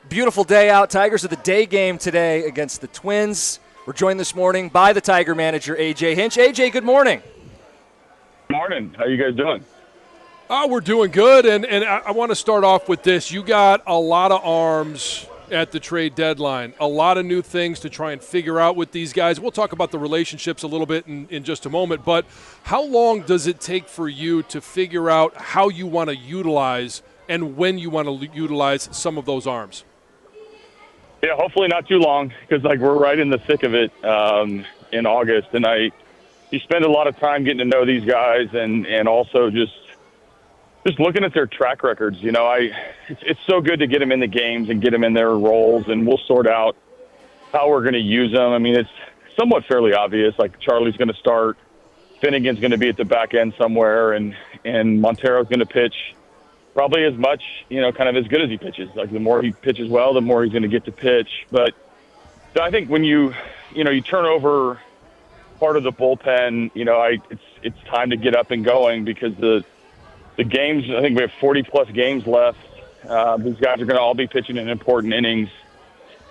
Beautiful day out. Tigers are the day game today against the Twins. We're joined this morning by the Tiger manager, AJ Hinch. AJ, good morning. Good morning. How you guys doing? Oh, we're doing good, and I want to start off with this. You got a lot of arms at the trade deadline, a lot of new things to try and figure out with these guys. We'll talk about the relationships a little bit in just a moment, but how long does it take for you to figure out how you want to utilize and when you want to utilize some of those arms? Yeah, hopefully not too long, because we're right in the thick of it in August, and you spend a lot of time getting to know these guys, and also just looking at their track records. It's so good to get them in the games and get them in their roles, and we'll sort out how we're going to use them. I mean, it's somewhat fairly obvious. Like, Charlie's going to start, Finnegan's going to be at the back end somewhere, and Montero's going to pitch probably as much, kind of as good as he pitches. Like, the more he pitches well, the more he's going to get to pitch. But I think when you turn over part of the bullpen, it's time to get up and going, because the games, I think we have 40-plus games left. These guys are going to all be pitching in important innings.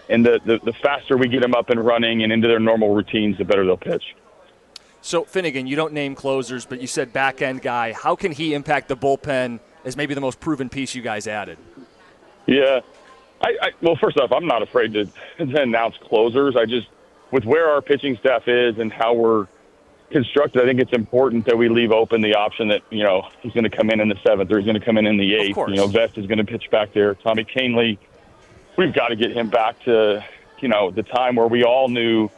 And the faster we get them up and running and into their normal routines, the better they'll pitch. So, Finnegan, you don't name closers, but you said back-end guy. How can he impact the bullpen as maybe the most proven piece you guys added? Yeah. Well, first off, I'm not afraid to announce closers. With where our pitching staff is and how we're constructed, I think it's important that we leave open the option that, he's going to come in the 7th or he's going to come in the 8th. Vest is going to pitch back there. Tommy Canley, we've got to get him back to, the time where we all knew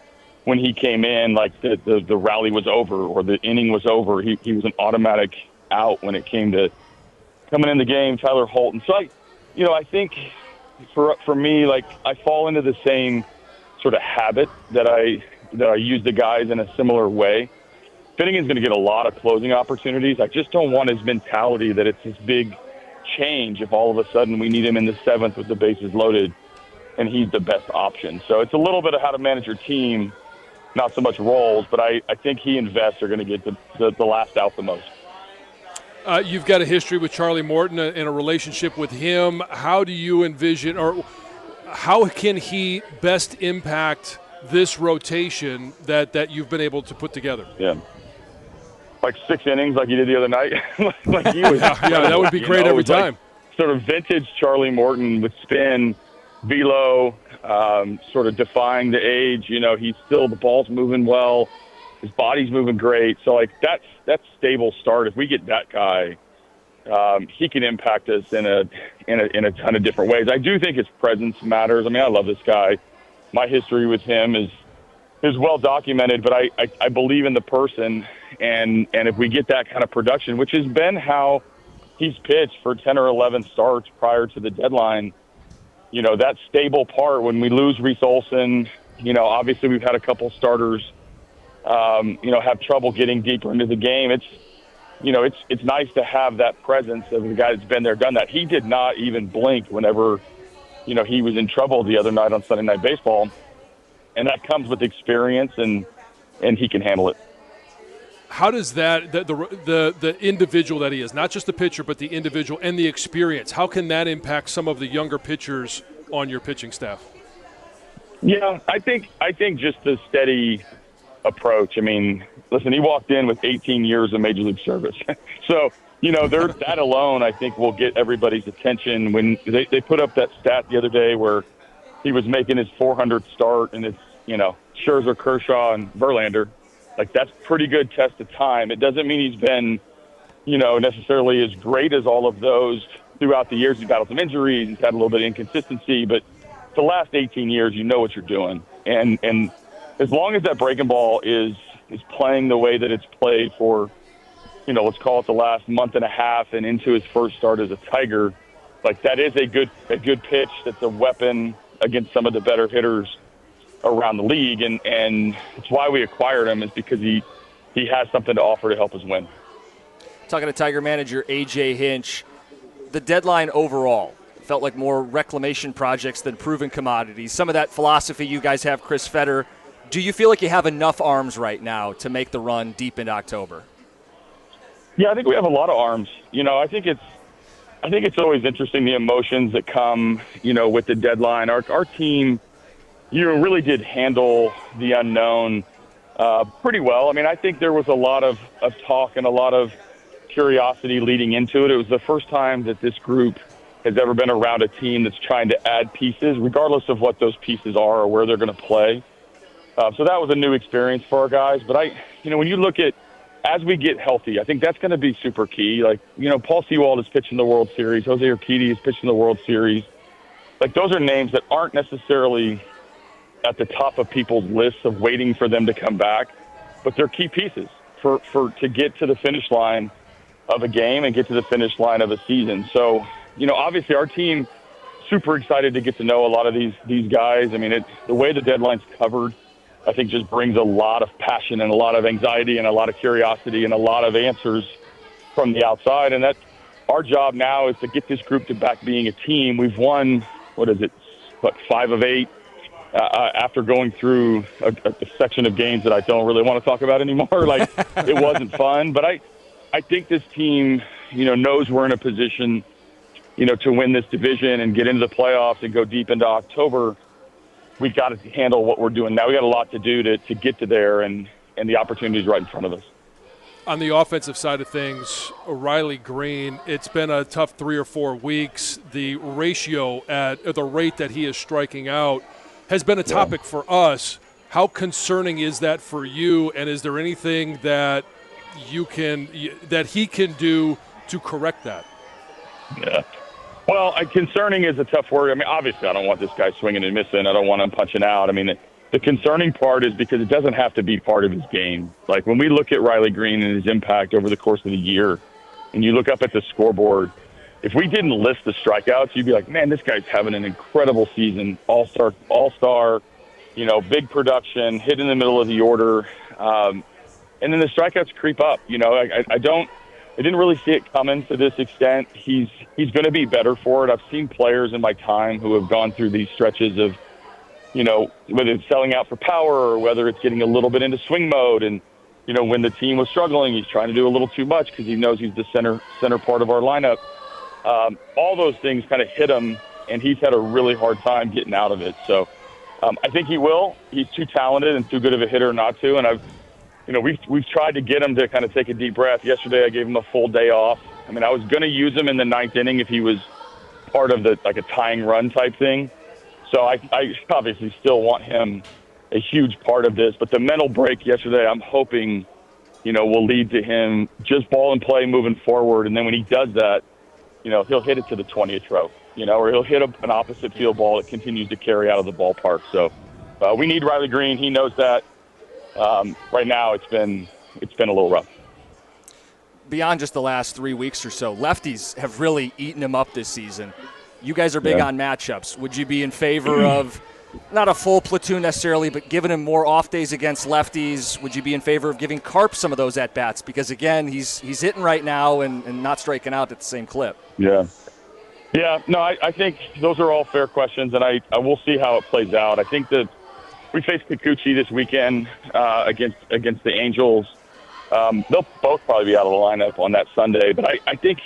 when he came in, like the rally was over or the inning was over. He was an automatic out when it came to coming in the game. Tyler Holton. So I think for me, I fall into the same sort of habit that I use the guys in a similar way. Finnegan's going to get a lot of closing opportunities. I just don't want his mentality that it's this big change if all of a sudden we need him in the 7th with the bases loaded and he's the best option. So it's a little bit of how to manage your team, not so much roles, but I think he and Vest are going to get the last out the most. You've got a history with Charlie Morton and a relationship with him. How do you envision, or how can he best impact this rotation that you've been able to put together? Yeah. Like 6 innings like you did the other night. That would be great every time. Sort of vintage Charlie Morton with spin, velo, sort of defying the age. He's still, the ball's moving well. His body's moving great. So, that's stable start. If we get that guy, he can impact us in a ton of different ways. I do think his presence matters. I mean, I love this guy. My history with him is well documented, but I believe in the person, and if we get that kind of production, which has been how he's pitched for 10 or 11 starts prior to the deadline, that stable part, when we lose Reese Olson, obviously we've had a couple starters have trouble getting deeper into the game. It's nice to have that presence of the guy that's been there, done that. He did not even blink whenever, he was in trouble the other night on Sunday Night Baseball. And that comes with experience, and he can handle it. How does the individual that he is, not just the pitcher, but the individual and the experience, how can that impact some of the younger pitchers on your pitching staff? Yeah, I think just the steady approach. I mean, listen, he walked in with 18 years of Major League service. So, that alone, I think, will get everybody's attention. When they put up that stat the other day where he was making his 400th start, and it's, Scherzer, Kershaw, and Verlander. That's pretty good test of time. It doesn't mean he's been, necessarily as great as all of those throughout the years. He's battled some injuries. He's had a little bit of inconsistency. But the last 18 years, you know what you're doing. And as long as that breaking ball is playing the way that it's played for, let's call it the last month and a half and into his first start as a Tiger, that is a good pitch. That's a weapon against some of the better hitters around the league. And it's why we acquired him, is because he has something to offer to help us win. Talking to Tiger manager AJ Hinch, the deadline overall felt like more reclamation projects than proven commodities. Some of that philosophy you guys have, Chris Fetter. Do you feel like you have enough arms right now to make the run deep into October? Yeah, I think we have a lot of arms. I think I think it's always interesting, the emotions that come, with the deadline. Our team, really did handle the unknown pretty well. I mean, I think there was a lot of talk and a lot of curiosity leading into it. It was the first time that this group has ever been around a team that's trying to add pieces, regardless of what those pieces are or where they're going to play. So that was a new experience for our guys. But when you look at, as we get healthy, I think that's going to be super key. Like, Paul Sewald is pitching the World Series. Jose Urquidy is pitching the World Series. Like, those are names that aren't necessarily at the top of people's lists of waiting for them to come back, but they're key pieces to get to the finish line of a game and get to the finish line of a season. So, obviously our team super excited to get to know a lot of these guys. I mean, the way the deadline's covered, I think just brings a lot of passion and a lot of anxiety and a lot of curiosity and a lot of answers from the outside. And that's our job now, is to get this group to back being a team. We've won, 5 of 8 after going through a section of games that I don't really want to talk about anymore. Like, it wasn't fun, but I think this team, knows we're in a position, to win this division and get into the playoffs and go deep into October. We've got to handle what we're doing now. We got a lot to do to get to there, and the opportunity is right in front of us. On the offensive side of things, Riley Greene, it's been a tough 3 or 4 weeks. The ratio the rate that he is striking out has been a topic for us. How concerning is that for you, and is there anything that he can do to correct that? Yeah. Well, concerning is a tough word. I mean, obviously I don't want this guy swinging and missing. I don't want him punching out. I mean, the concerning part is because it doesn't have to be part of his game. Like, when we look at Riley Greene and his impact over the course of the year, and you look up at the scoreboard, if we didn't list the strikeouts, you'd be like, man, this guy's having an incredible season, all-star, big production, hit in the middle of the order. And then the strikeouts creep up. I didn't really see it coming to this extent. He's going to be better for it. I've seen players in my time who have gone through these stretches of, whether it's selling out for power or whether it's getting a little bit into swing mode. And, when the team was struggling, he's trying to do a little too much because he knows he's the center part of our lineup. All those things kind of hit him, and he's had a really hard time getting out of it. So I think he will. He's too talented and too good of a hitter not to. And we've tried to get him to kind of take a deep breath. Yesterday I gave him a full day off. I mean, I was going to use him in the 9th inning if he was part of a tying run type thing. So I obviously still want him a huge part of this. But the mental break yesterday, I'm hoping, will lead to him just ball and play moving forward. And then when he does that, he'll hit it to the 20th row, or he'll hit an opposite field ball that continues to carry out of the ballpark. So we need Riley Greene. He knows that. Right now, it's been a little rough. Beyond just the last 3 weeks or so, lefties have really eaten him up this season. You guys are big on matchups. Would you be in favor of not a full platoon necessarily, but giving him more off days against lefties? Would you be in favor of giving Carp some of those at bats? Because again, he's hitting right now and not striking out at the same clip. Yeah. Yeah. No, I think those are all fair questions, and I will see how it plays out. I think that we face Kikuchi this weekend against the Angels. They'll both probably be out of the lineup on that Sunday, but I think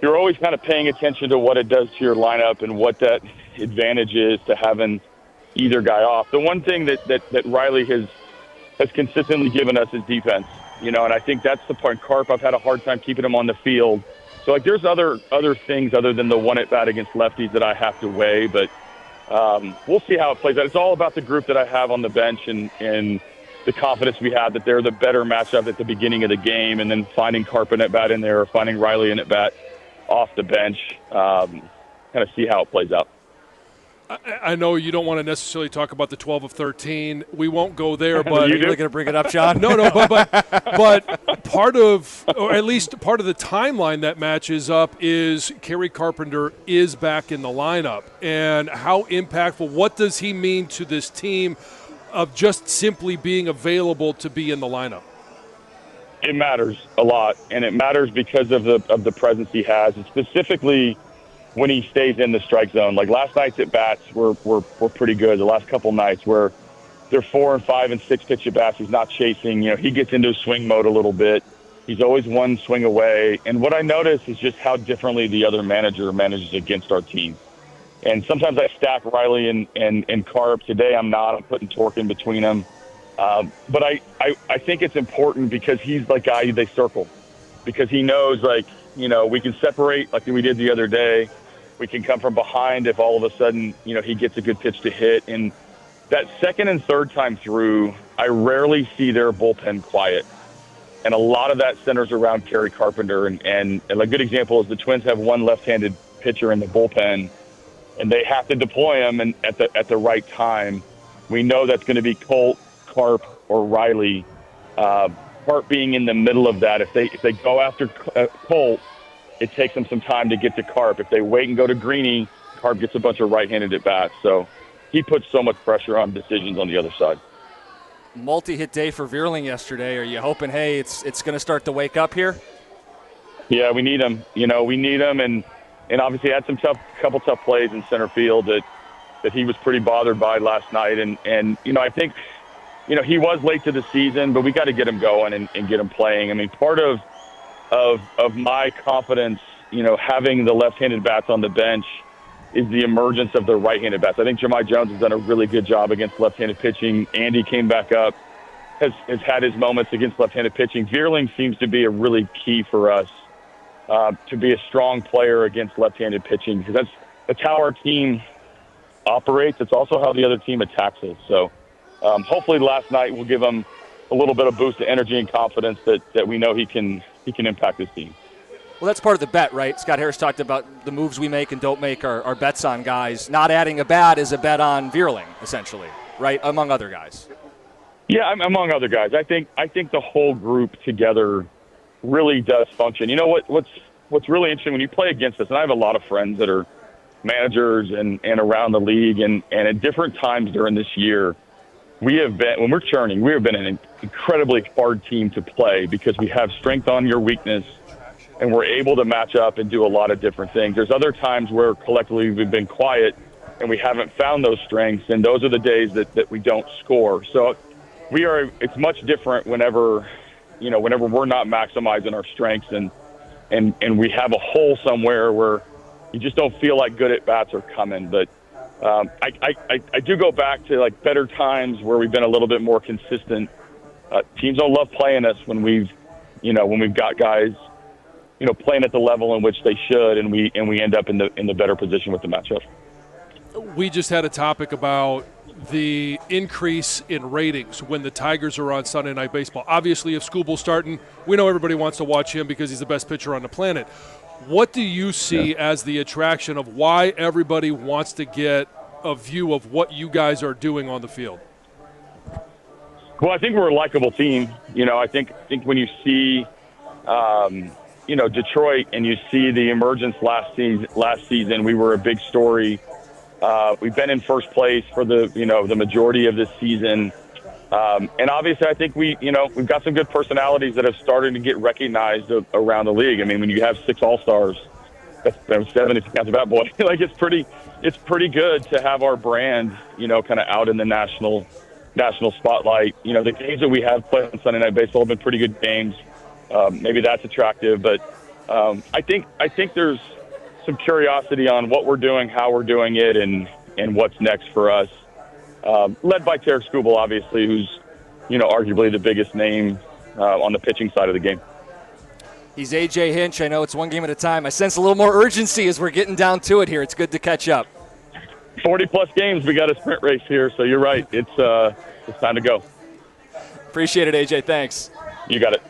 you're always kind of paying attention to what it does to your lineup and what that advantage is to having either guy off. The one thing that Riley has consistently given us is defense, and I think that's the part. Carp, I've had a hard time keeping him on the field. So, there's other things other than the one at bat against lefties that I have to weigh, but we'll see how it plays out. It's all about the group that I have on the bench and the confidence we have that they're the better matchup at the beginning of the game, and then finding Carp at bat in there or finding Riley in at bat off the bench, kind of see how it plays out. I know you don't want to necessarily talk about the 12 of 13. We won't go there, but are you really going to bring it up, John? No, but part of, or at least part of the timeline that matches up is Kerry Carpenter is back in the lineup, and how impactful. What does he mean to this team of just simply being available to be in the lineup? It matters a lot, and it matters because of the presence he has, and specifically when he stays in the strike zone. Like last night's at bats were pretty good. The last couple nights where they're 4 and 5 and 6 pitch at bats, he's not chasing. He gets into swing mode a little bit. He's always one swing away. And what I notice is just how differently the other manager manages against our team. And sometimes I stack Riley and Carp. Today I'm not. I'm putting Torque in between them. But I think it's important because he's the guy they circle. Because he knows, we can separate like we did the other day. We can come from behind if all of a sudden, he gets a good pitch to hit. And that second and third time through, I rarely see their bullpen quiet. And a lot of that centers around Kerry Carpenter. And a good example is the Twins have one left-handed pitcher in the bullpen, and they have to deploy him at the right time. We know that's going to be Colt, Carp, or Riley. Carp being in the middle of that. If they go after Colt, it takes them some time to get to Carp. If they wait and go to Greene, Carp gets a bunch of right-handed at-bats. So he puts so much pressure on decisions on the other side. Multi-hit day for Vierling yesterday. Are you hoping, hey, it's going to start to wake up here? Yeah, we need him. We need him, and obviously had some couple tough plays in center field that he was pretty bothered by last night. And I think, he was late to the season, but we got to get him going and get him playing. I mean, part of my confidence, having the left-handed bats on the bench is the emergence of the right-handed bats. I think Jahmai Jones has done a really good job against left-handed pitching. Andy came back up, has had his moments against left-handed pitching. Vierling seems to be a really key for us to be a strong player against left-handed pitching, because that's how our team operates. It's also how the other team attacks us. So hopefully last night will give him a little bit of boost of energy and confidence that we know he can impact this team. Well, that's part of the bet, right? Scott Harris talked about the moves we make and don't make are bets on guys. Not adding a bat is a bet on Vierling, essentially, right, among other guys. Yeah, among other guys. I think the whole group together really does function. What's really interesting when you play against us, and I have a lot of friends that are managers and around the league, and at different times during this year, when we're churning, we have been an incredibly hard team to play because we have strength on your weakness, and we're able to match up and do a lot of different things. There's other times where collectively we've been quiet and we haven't found those strengths, and those are the days that we don't score. So it's much different whenever we're not maximizing our strengths and we have a hole somewhere where you just don't feel like good at-bats are coming. But I do go back to better times where we've been a little bit more consistent. Teams don't love playing us when we've got guys playing at the level in which they should, and we end up in the better position with the matchup. We just had a topic about the increase in ratings when the Tigers are on Sunday Night Baseball. Obviously, if Skubal's starting, we know everybody wants to watch him because he's the best pitcher on the planet. What do you see as the attraction of why everybody wants to get a view of what you guys are doing on the field? Well, I think we're a likable team. I think when you see Detroit and you see the emergence last season, we were a big story. We've been in first place for the majority of this season. And obviously I think we've got some good personalities that have started to get recognized around the league. I mean, when you have 6 All-Stars, that's 7 if you count the bat boy. It's pretty good to have our brand, kind of out in the national spotlight. The games that we have played on Sunday Night Baseball have been pretty good games. Maybe that's attractive, but I think there's some curiosity on what we're doing, how we're doing it, and what's next for us. Led by Tarek Skubal, obviously, who's arguably the biggest name on the pitching side of the game. He's AJ Hinch. I know it's one game at a time. I sense a little more urgency as we're getting down to it here. It's good to catch up. 40-plus games. We got a sprint race here, so you're right. It's time to go. Appreciate it, AJ. Thanks. You got it.